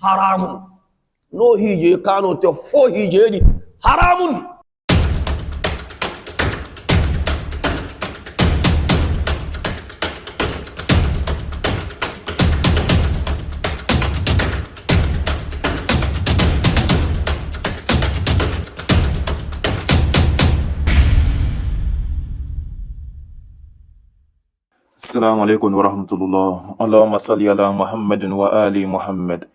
haramun. No hije kano te fo hije di haramun. Assalamu alaikum wa rahmatullah. Allahumma salli ala Muhammadin wa ali Muhammad.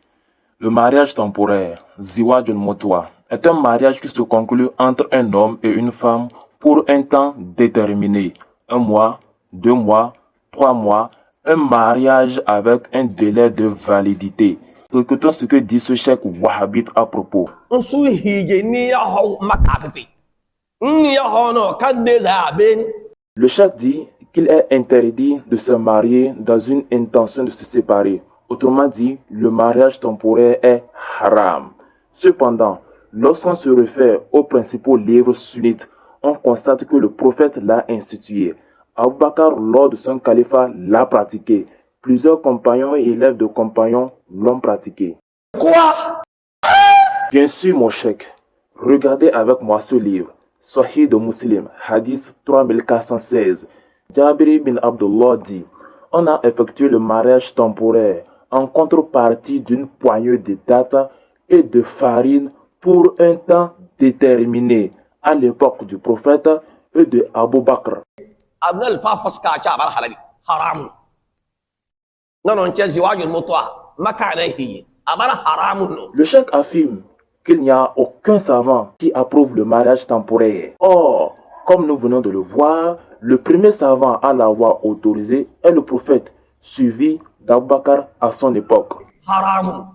Le mariage temporaire, Ziwajul Mutwa, est un mariage qui se conclut entre un homme et une femme pour un temps déterminé. 1 mois, 2 mois, 3 mois, un mariage avec un délai de validité. Écoutons ce que dit ce cheikh wahhabite à propos. Nsu hije ni ya ho makafifi. Ni ya ho no kadde za ben. Le cheikh dit qu'il est interdit de se marier dans une intention de se séparer. Autrement dit, le mariage temporaire est haram. Cependant, lorsqu'on se réfère aux principaux livres sunnites, on constate que le prophète l'a institué. Abu Bakr, lors de son califat, l'a pratiqué. Plusieurs compagnons et élèves de compagnons l'ont pratiqué. Quoi? Bien sûr, mon cheikh, regardez avec moi ce livre. Sahih de Muslim, hadith 3416. Jabir bin Abdullah dit, on a effectué le mariage temporaire en contrepartie d'une poignée de dattes et de farine pour un temps déterminé à l'époque du prophète et de Abu Bakr. Abnal fafaska cha bar halali haram. Non che ziwajul mutwa makana hije abar haramun. Le cheikh affirme qu'il n'y a aucun savant qui approuve le mariage temporaire. Or, comme nous venons de le voir, le premier savant à l'avoir autorisé est le prophète, suivi d'Abu Bakr à son époque. Haramun.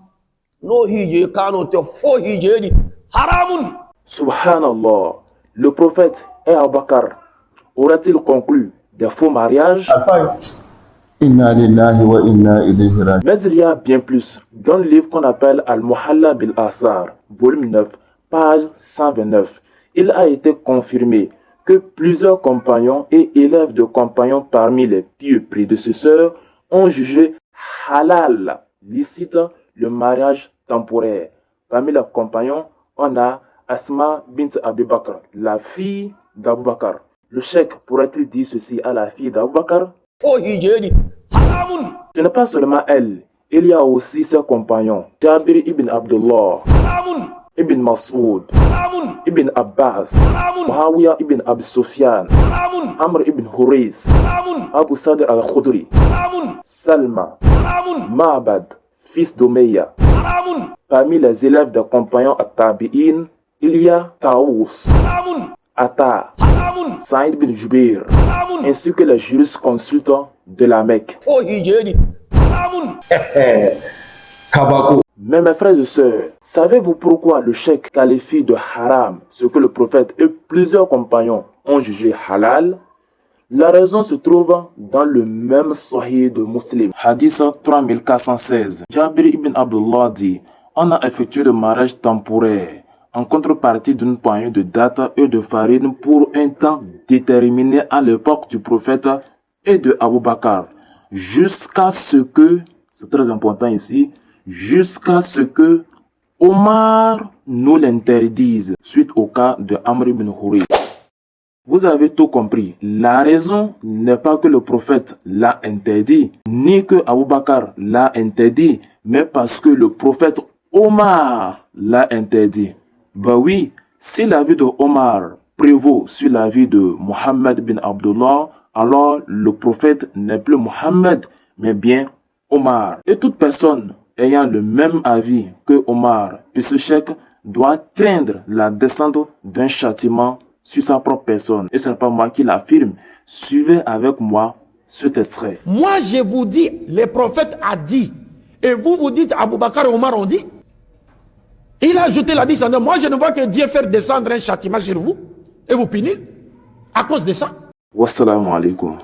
No hije kano te fo hije di haramun. Subhanallah, le prophète et Abu Bakr auraient-ils conclu des faux mariages? Inna lillahi wa inna ilayhi raji'un. Mais il y a bien plus. Dans le livre qu'on appelle Al-Muhalla bil Asar, volume 9, page 129, il a été confirmé que plusieurs compagnons et élèves de compagnons parmi les pieux prédécesseurs ont jugé halal, licite, le mariage temporaire. Parmi les compagnons, on a Asma bint Abi Bakr, la fille d'Abu Bakr. Le cheikh pourrait-il dire ceci à la fille d'Abu Bakr? Ce n'est pas seulement elle, il y a aussi ses compagnons. Jabir ibn Abdullah, Ibn Mas'ud, Ibn Abbas, Muawiyah ibn Abi Sufyan, Amr ibn Hurais, Abu Sadr al-Khudri, Salma, Ma'bad, fils d'Omeya. Parmi les élèves des compagnons at-Tabi'in, il y a Taous, Atta, Saïd bin Jubair, ainsi que les jurisconsultants de la Mecque. Mais mes frères et sœurs, savez-vous pourquoi le cheikh qualifie de haram ce que le prophète et plusieurs compagnons ont jugé halal? La raison se trouve dans le même Sahih de Muslim. Hadith 3416. Jabir ibn Abdullah dit, on a effectué le mariage temporaire en contrepartie d'une poignée de dattes et de farine pour un temps déterminé à l'époque du prophète et de Abu Bakr, jusqu'à ce que, c'est très important ici, jusqu'à ce que Omar nous l'interdise suite au cas de Amr ibn Huri. Vous avez tout compris. La raison n'est pas que le prophète l'a interdit, ni que Abu Bakr l'a interdit, mais parce que le prophète Omar l'a interdit. Bah oui, si l'avis de Omar prévaut sur l'avis de Mohammed bin Abdullah, alors le prophète n'est plus Mohammed, mais bien Omar. Et toute personne ayant le même avis que Omar et ce cheikh doit craindre la descente d'un châtiment sur sa propre personne. Et ce n'est pas moi qui l'affirme. Suivez avec moi cet extrait. Moi, je vous dis, le prophète a dit. Et vous vous dites, Abu Bakr et Omar ont dit. Il a ajouté la descendance. Moi, je ne vois que Dieu faire descendre un châtiment sur vous et vous punir à cause de ça. Wassalamu alaikum.